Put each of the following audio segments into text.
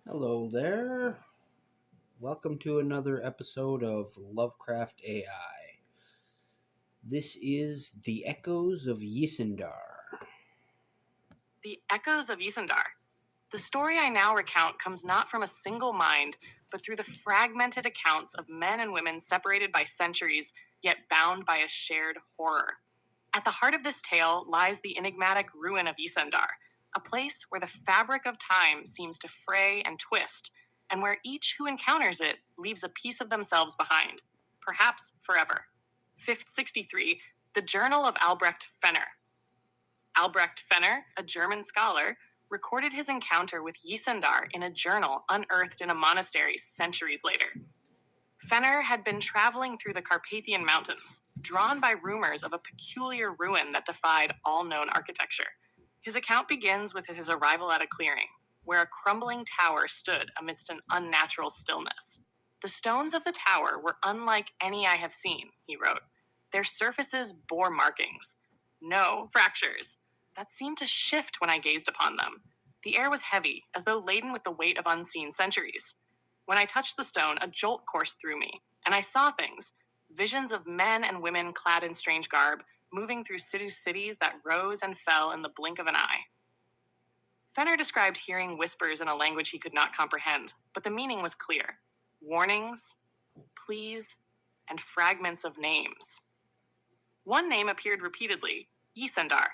Hello there. Welcome to another episode of Lovecraft AI. This is the Echoes of Ysendar. The Echoes of Ysendar. The story I now recount comes not from a single mind, but through the fragmented accounts of men and women separated by centuries, yet bound by a shared horror. At the heart of this tale lies the enigmatic ruin of Ysendar, a place where the fabric of time seems to fray and twist, and where each who encounters it leaves a piece of themselves behind, perhaps forever. 563, the Journal of Albrecht Fenner. Albrecht Fenner, a German scholar, recorded his encounter with Ysendar in a journal unearthed in a monastery centuries later. Fenner had been traveling through the Carpathian Mountains, drawn by rumors of a peculiar ruin that defied all known architecture. His account begins with his arrival at a clearing, where a crumbling tower stood amidst an unnatural stillness. The stones of the tower were unlike any I have seen, he wrote. Their surfaces bore markings. No fractures, that seemed to shift when I gazed upon them. The air was heavy, as though laden with the weight of unseen centuries. When I touched the stone, a jolt coursed through me, and I saw things, visions of men and women clad in strange garb, moving through cities that rose and fell in the blink of an eye. Fenner described hearing whispers in a language he could not comprehend, but the meaning was clear. Warnings, pleas, and fragments of names. One name appeared repeatedly, Ysendar.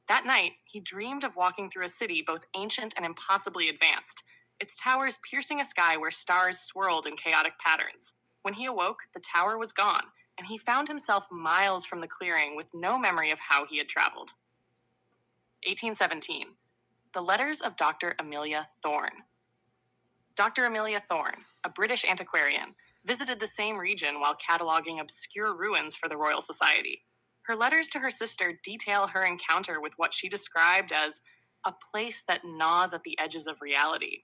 That night, he dreamed of walking through a city both ancient and impossibly advanced, its towers piercing a sky where stars swirled in chaotic patterns. When he awoke, the tower was gone, and he found himself miles from the clearing with no memory of how he had traveled. 1817. The Letters of Dr. Amelia Thorne. Dr. Amelia Thorne, a British antiquarian, visited the same region while cataloging obscure ruins for the Royal Society. Her letters to her sister detail her encounter with what she described as a place that gnaws at the edges of reality.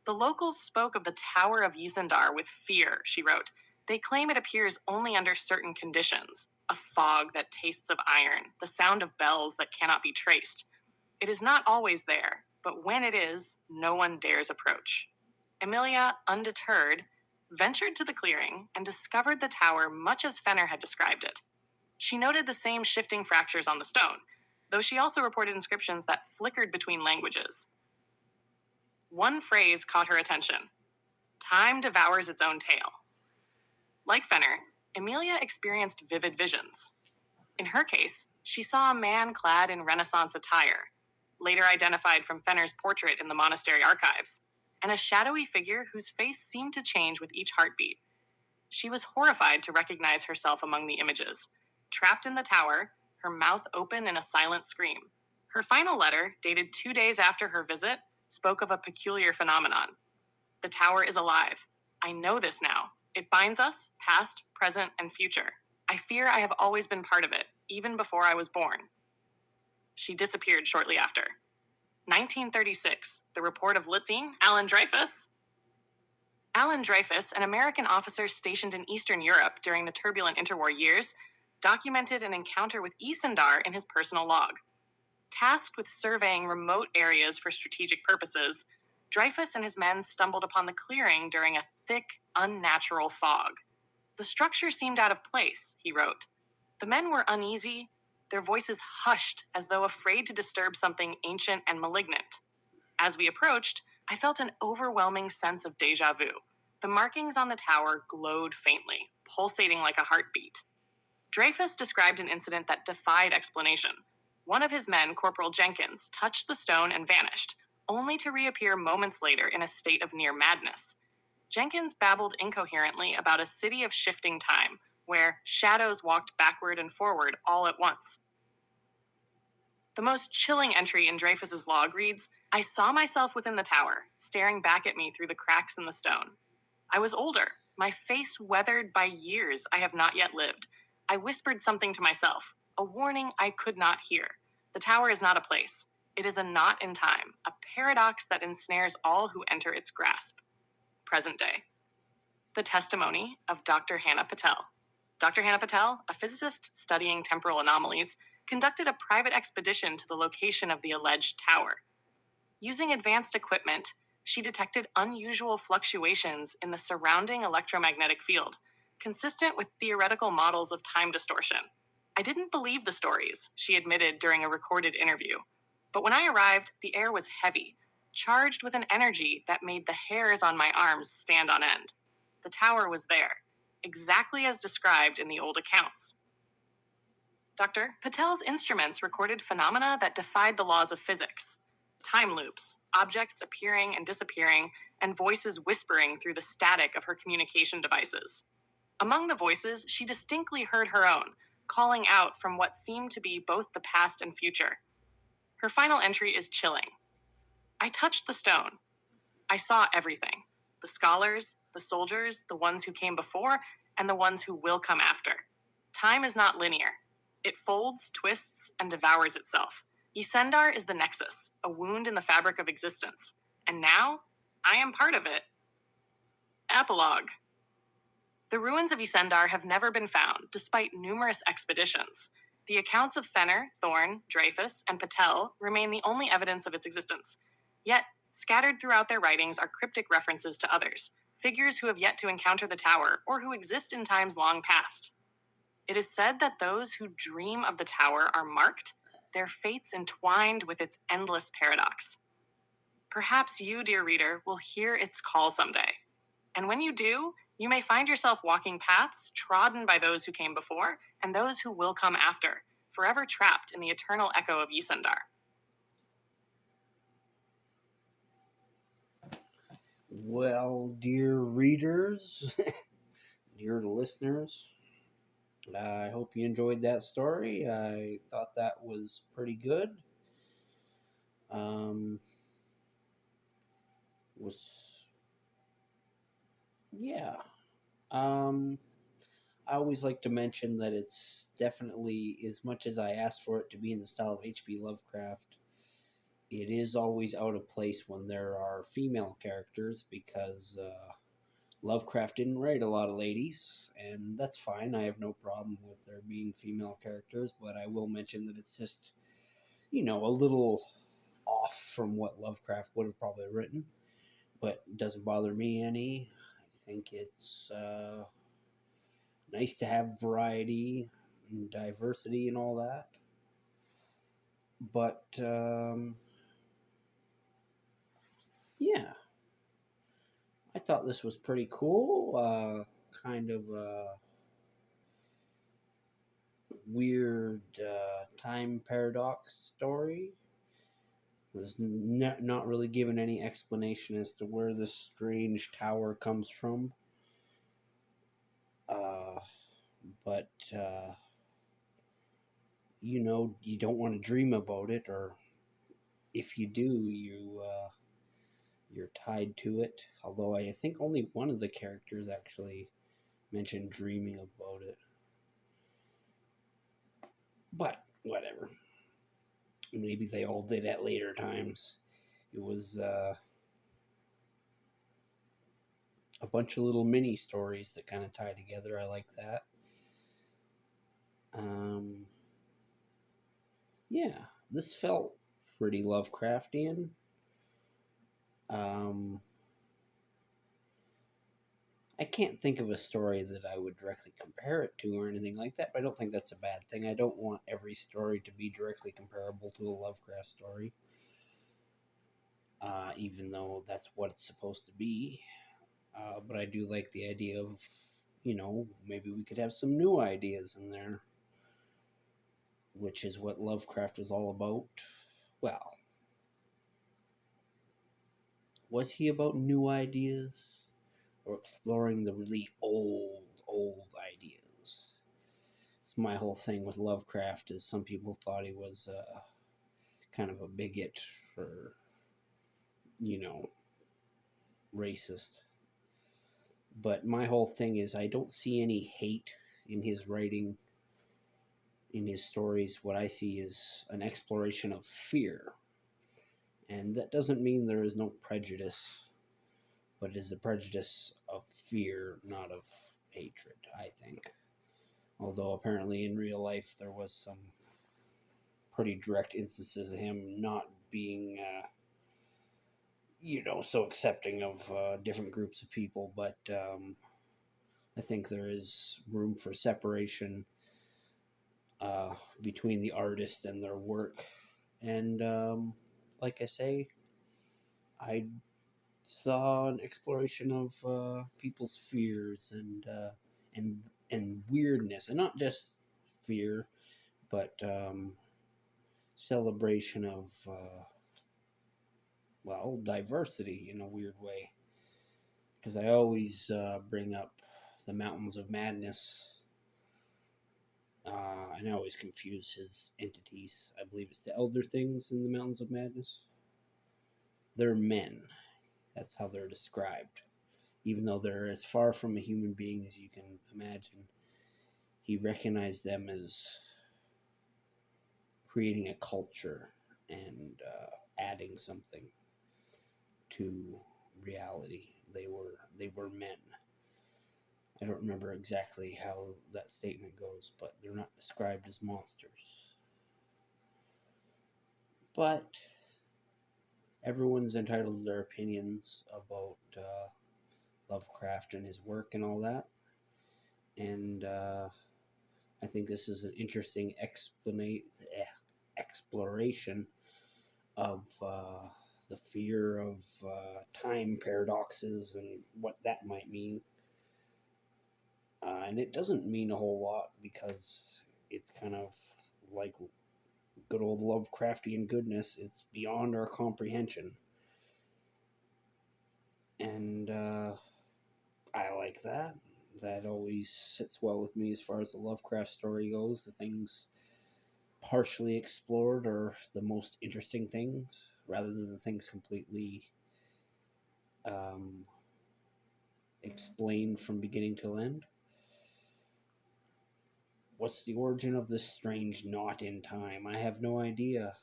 The locals spoke of the Tower of Ysendar with fear, she wrote. They claim it appears only under certain conditions, a fog that tastes of iron, the sound of bells that cannot be traced. It is not always there, but when it is, no one dares approach. Amelia, undeterred, ventured to the clearing and discovered the tower much as Fenner had described it. She noted the same shifting fractures on the stone, though she also reported inscriptions that flickered between languages. One phrase caught her attention. Time devours its own tail. Like Fenner, Amelia experienced vivid visions. In her case, she saw a man clad in Renaissance attire, later identified from Fenner's portrait in the monastery archives, and a shadowy figure whose face seemed to change with each heartbeat. She was horrified to recognize herself among the images. Trapped in the tower, her mouth open in a silent scream. Her final letter, dated 2 days after her visit, spoke of a peculiar phenomenon. The tower is alive. I know this now. It binds us, past, present, and future. I fear I have always been part of it, even before I was born. She disappeared shortly after. 1936, the report of Litzine, Alan Dreyfus. Alan Dreyfus, an American officer stationed in Eastern Europe during the turbulent interwar years, documented an encounter with Ysendar in his personal log. Tasked with surveying remote areas for strategic purposes, Dreyfus and his men stumbled upon the clearing during a thick, unnatural fog. The structure seemed out of place, he wrote. The men were uneasy, their voices hushed as though afraid to disturb something ancient and malignant. As we approached, I felt an overwhelming sense of déjà vu. The markings on the tower glowed faintly, pulsating like a heartbeat. Dreyfus described an incident that defied explanation. One of his men, Corporal Jenkins, touched the stone and vanished, only to reappear moments later in a state of near madness. Jenkins babbled incoherently about a city of shifting time, where shadows walked backward and forward all at once. The most chilling entry in Dreyfus's log reads, I saw myself within the tower, staring back at me through the cracks in the stone. I was older, my face weathered by years I have not yet lived. I whispered something to myself, a warning I could not hear. The tower is not a place. It is a knot in time, a paradox that ensnares all who enter its grasp. Present day. The testimony of Dr. Hannah Patel. Dr. Hannah Patel, a physicist studying temporal anomalies, conducted a private expedition to the location of the alleged tower. Using advanced equipment, she detected unusual fluctuations in the surrounding electromagnetic field, consistent with theoretical models of time distortion. I didn't believe the stories, she admitted during a recorded interview. But when I arrived, the air was heavy, charged with an energy that made the hairs on my arms stand on end. The tower was there, exactly as described in the old accounts. Dr. Patel's instruments recorded phenomena that defied the laws of physics. Time loops, objects appearing and disappearing, and voices whispering through the static of her communication devices. Among the voices, she distinctly heard her own, calling out from what seemed to be both the past and future. Her final entry is chilling. I touched the stone. I saw everything. The scholars, the soldiers, the ones who came before, and the ones who will come after. Time is not linear. It folds, twists, and devours itself. Ysendar is the nexus, a wound in the fabric of existence. And now, I am part of it. Epilogue. The ruins of Ysendar have never been found, despite numerous expeditions. The accounts of Fenner, Thorne, Dreyfus, and Patel remain the only evidence of its existence. Yet, scattered throughout their writings are cryptic references to others, figures who have yet to encounter the tower or who exist in times long past. It is said that those who dream of the tower are marked, their fates entwined with its endless paradox. Perhaps you, dear reader, will hear its call someday. And when you do, you may find yourself walking paths trodden by those who came before and those who will come after, forever trapped in the eternal echo of Ysendar. Well, dear readers, dear listeners, I hope you enjoyed that story. I thought that was pretty good. Um, was yeah. Um, I always like to mention that it's definitely, as much as I asked for it to be in the style of H.P. Lovecraft, it is always out of place when there are female characters because Lovecraft didn't write a lot of ladies, and that's fine. I have no problem with there being female characters, but I will mention that it's just, a little off from what Lovecraft would have probably written, but it doesn't bother me any. I think it's nice to have variety and diversity and all that. But yeah, I thought this was pretty cool. Kind of a weird time paradox story. There's not really given any explanation as to where this strange tower comes from. Uh, but you don't want to dream about it, or if you do, you're tied to it. Although I think only one of the characters actually mentioned dreaming about it. But whatever. Maybe they all did at later times. It was a bunch of little mini stories that kind of tie together. I like that. Um, yeah, this felt pretty Lovecraftian. Um, I can't think of a story that I would directly compare it to or anything like that, but I don't think that's a bad thing. I don't want every story to be directly comparable to a Lovecraft story, even though that's what it's supposed to be. But I do like the idea of, maybe we could have some new ideas in there, which is what Lovecraft was all about. Well, was he about new ideas or exploring the really old ideas? It's my whole thing with Lovecraft is some people thought he was kind of a bigot or, you know, racist. But my whole thing is I don't see any hate in his writing, in his stories. What I see is an exploration of fear. And that doesn't mean there is no prejudice, but it is a prejudice of fear, not of hatred, I think. Although apparently in real life there was some pretty direct instances of him not being so accepting of different groups of people, but I think there is room for separation between the artist and their work. And like I say, I saw an exploration of people's fears and and weirdness, and not just fear, but celebration of diversity in a weird way. Because I always bring up the Mountains of Madness. And I always confuse his entities. I believe it's the Elder Things in the Mountains of Madness. They're men. That's how they're described. Even though they're as far from a human being as you can imagine, he recognized them as creating a culture and adding something to reality. They were men. I don't remember exactly how that statement goes, but they're not described as monsters. But everyone's entitled to their opinions about Lovecraft and his work and all that. And I think this is an interesting exploration of the fear of time paradoxes and what that might mean. And it doesn't mean a whole lot because it's kind of like good old Lovecraftian goodness. It's beyond our comprehension. And I like that. That always sits well with me as far as the Lovecraft story goes. The things partially explored are the most interesting things, rather than the things completely um, explained from beginning to end. What's the origin of this strange knot in time? I have no idea.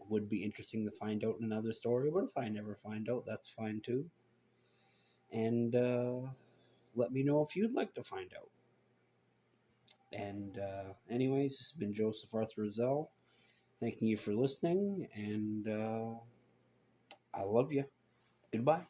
Would be interesting to find out in another story, but if I never find out, that's fine too. And let me know if you'd like to find out. And anyways, this has been Joseph Arthur Roszell. Thanking you for listening, and I love you. Goodbye.